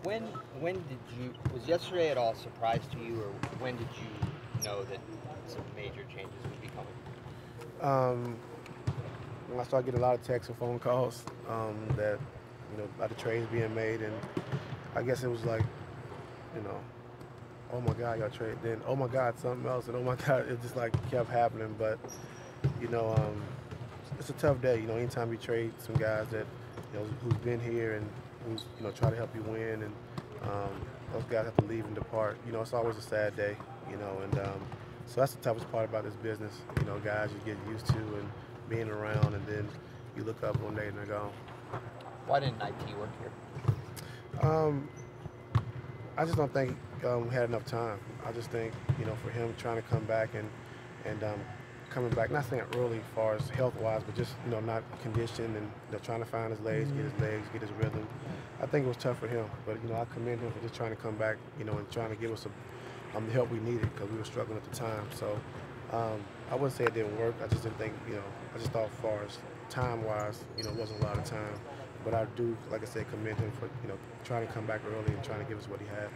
When was yesterday at all a surprise to you, or when did you know that some major changes would be coming? When I started getting a lot of texts and phone calls that, about the trades being made, and I guess it was like, oh my God, y'all trade. Then, oh my God, something else, and oh my God, it just like kept happening. But, it's a tough day. Anytime you trade some guys that, who's been here and who's, try to help you win, and those guys have to leave and depart. It's always a sad day, and so that's the toughest part about this business. Guys you get used to and being around, and then you look up one day and they're gone. Why didn't IT work here? I just don't think we had enough time. I just think, for him trying to come back and coming back, not saying early as far as health-wise, but just, not conditioned and trying to find his legs, get his rhythm. I think it was tough for him, but, I commend him for just trying to come back, and trying to give us the help we needed, because we were struggling at the time. So I wouldn't say it didn't work. I just didn't think, I just thought as far as time-wise, it wasn't a lot of time. But I do, like I said, commend him for, trying to come back early and trying to give us what he had.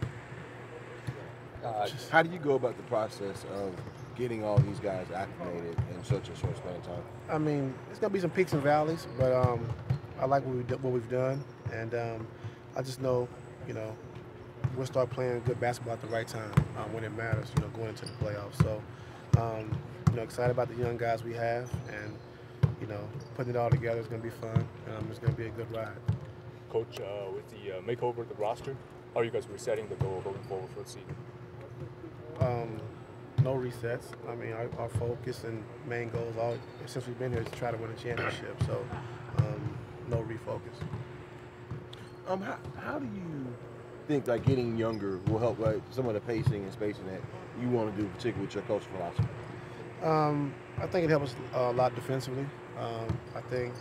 How do you go about the process of getting all these guys acclimated in such a short span of time? I mean, it's going to be some peaks and valleys, but I like what we've done. And I just know, we'll start playing good basketball at the right time when it matters, going into the playoffs. So, excited about the young guys we have, and, putting it all together is going to be fun. It's going to be a good ride. Coach, with the makeover of the roster, how are you guys resetting the goal going forward for the season? No resets. I mean, our focus and main goals since we've been here is to try to win a championship. So, no refocus. How do you think like getting younger will help like some of the pacing and spacing that you want to do, particularly with your coaching philosophy? I think it helps a lot defensively. I think,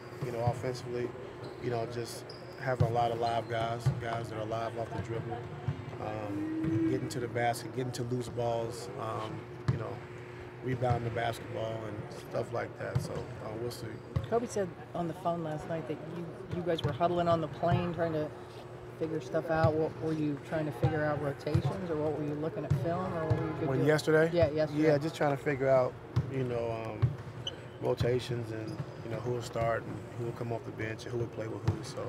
offensively, just having a lot of live guys that are live off the dribble, getting to the basket, getting to loose balls, rebounding the basketball and stuff like that. So we'll see. Kobe said on the phone last night that you guys were huddling on the plane trying to figure stuff out. What were you trying to figure out, rotations, or what were you looking at film, or what were you doing? Yesterday? Yeah, yesterday. Yeah, just trying to figure out, rotations and, who will start and who will come off the bench and who will play with who. So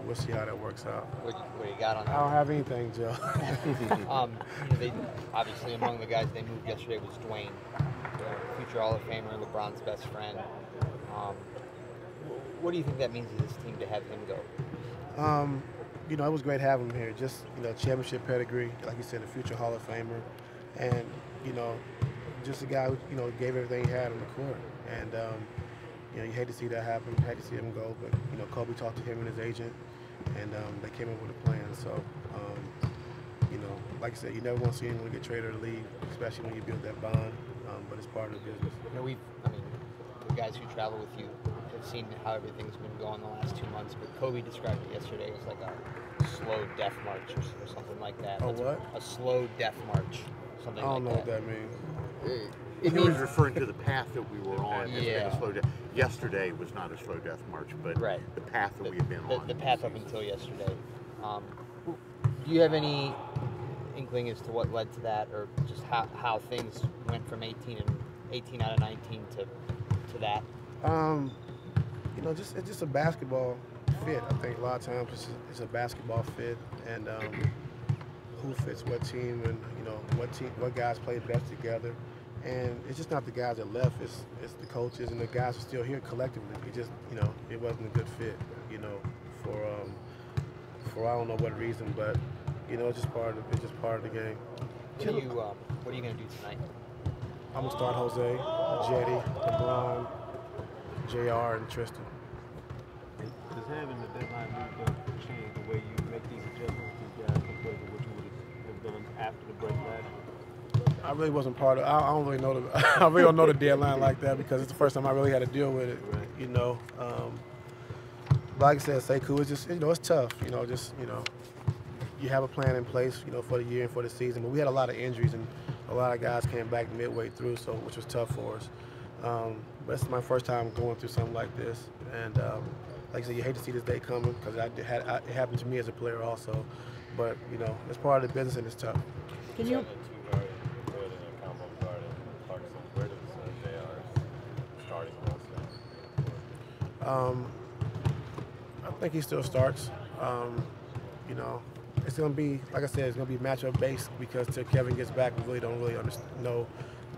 we'll see how that works out. What you got on that? I don't have anything, Joe. They obviously among the guys they moved yesterday was Dwayne, future Hall of Famer, LeBron's best friend. What do you think that means to this team to have him go? It was great having him here. Just, championship pedigree, like you said, a future Hall of Famer, and just a guy who gave everything he had on the court. And you hate to see that happen, you hate to see him go, but Kobe talked to him and his agent, and they came up with a plan. So like I said, you never want to see anyone get traded or leave, especially when you build that bond. But it's part of the business. The guys who travel with you have seen how everything's been going the last 2 months, but Kobe described it yesterday as like a slow death march or something like that. What? A slow death march, something like that. I don't know what that means. He was referring to the path that we were on. Yeah. A slow death. Yesterday was not a slow death march, but the path that we had been on. The path up until yesterday. Do you have any inkling as to what led to that, or just how things went from 18 out of 19 to that? It's just a basketball fit. I think a lot of times it's a basketball fit, and who fits what team, and what guys play best together. And it's just not the guys that left, it's the coaches and the guys who are still here collectively. It just, it wasn't a good fit, for I don't know what reason, but, it's just part of the game. What are you going to do tonight? I'm going to start Jose, Jetty, LeBron, JR, and Tristan. Does having the deadline moved up change the way you make these adjustments to these guys compared to what you would have done after the break last year? I really wasn't part of. I don't really know I really don't know the deadline like that, because it's the first time I really had to deal with it. Right. Like I said, Sekou, it's just it's tough. You have a plan in place, for the year and for the season. But we had a lot of injuries, and a lot of guys came back midway through, which was tough for us. But it's my first time going through something like this, and like I said, you hate to see this day coming because it happened to me as a player also. But you know, it's part of the business and it's tough. Can you? I think he still starts. You know, it's going to be, like I said, it's going to be matchup based because till Kevin gets back, we really don't know.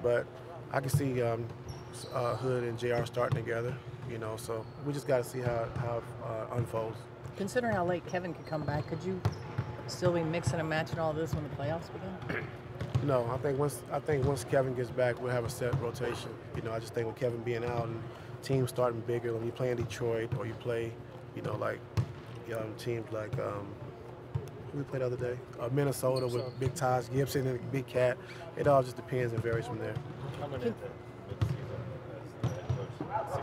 But I can see Hood and JR starting together. You know, so we just got to see how it unfolds. Considering how late Kevin could come back, could you still be mixing and matching all this when the playoffs begin? No, I think once Kevin gets back, we'll have a set rotation. You know, I just think with Kevin being out and teams starting bigger, when you play in Detroit or you play, you know, like teams like who we played the other day, Minnesota with Big Taj Gibson and Big Cat. It all just depends and varies from there. Coming into mid-season as head coach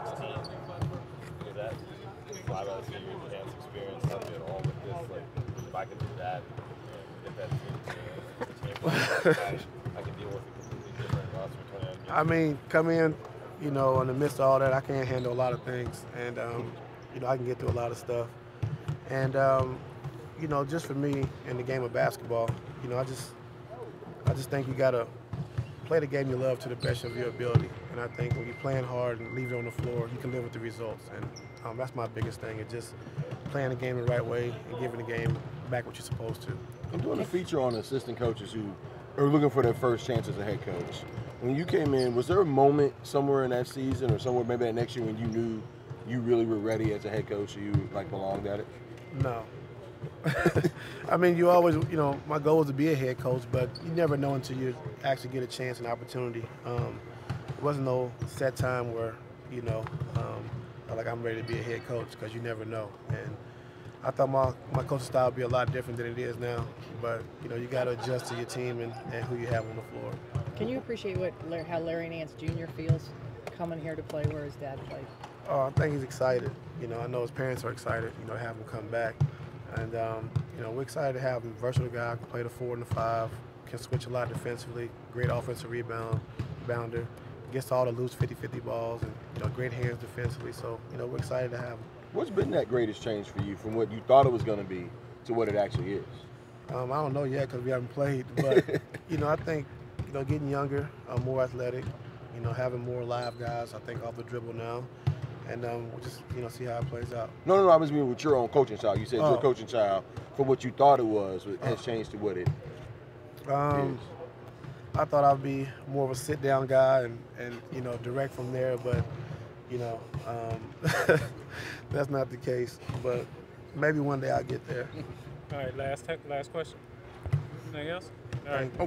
16, is that 5 out of 6 years advanced experience help you at all with this? Like, if I can do that and get that team I can deal with a completely different roster. I mean, come in, you know, in the midst of all that, I can't handle a lot of things, and you know, I can get through a lot of stuff, and you know, just for me in the game of basketball, you know, I just think you gotta play the game you love to the best of your ability, and I think when you're playing hard and leave it on the floor, you can live with the results, and that's my biggest thing. It's just playing the game the right way and giving the game back what you're supposed to. I'm doing a feature on assistant coaches who are looking for their first chance as a head coach. When you came in, was there a moment somewhere in that season or somewhere maybe that next year when you knew you really were ready as a head coach or you like belonged at it? No. I mean, you always, you know, my goal was to be a head coach, but you never know until you actually get a chance and opportunity. It wasn't no set time where, you know, like I'm ready to be a head coach because you never know. And I thought my coaching style would be a lot different than it is now, but you know, you got to adjust to your team and who you have on the floor. Can you appreciate how Larry Nance Jr. feels coming here to play where his dad played? Oh, I think he's excited. You know, I know his parents are excited, you know, to have him come back. And, you know, we're excited to have him. Versatile guy, can play the 4 and the 5, can switch a lot defensively, great offensive rebounder, gets all the loose 50-50 balls, and, you know, great hands defensively. So, you know, we're excited to have him. What's been that greatest change for you from what you thought it was going to be to what it actually is? I don't know yet because we haven't played, but, you know, I think, you know, getting younger, more athletic, you know, having more live guys, I think, off the dribble now. And we'll just, you know, see how it plays out. No, I was meaning with your own coaching style. You said your coaching style, from what you thought it was, has changed to what it is. I thought I'd be more of a sit-down guy and you know, direct from there, but, you know, that's not the case. But maybe one day I'll get there. All right, last question. Anything else? All right. Thank you.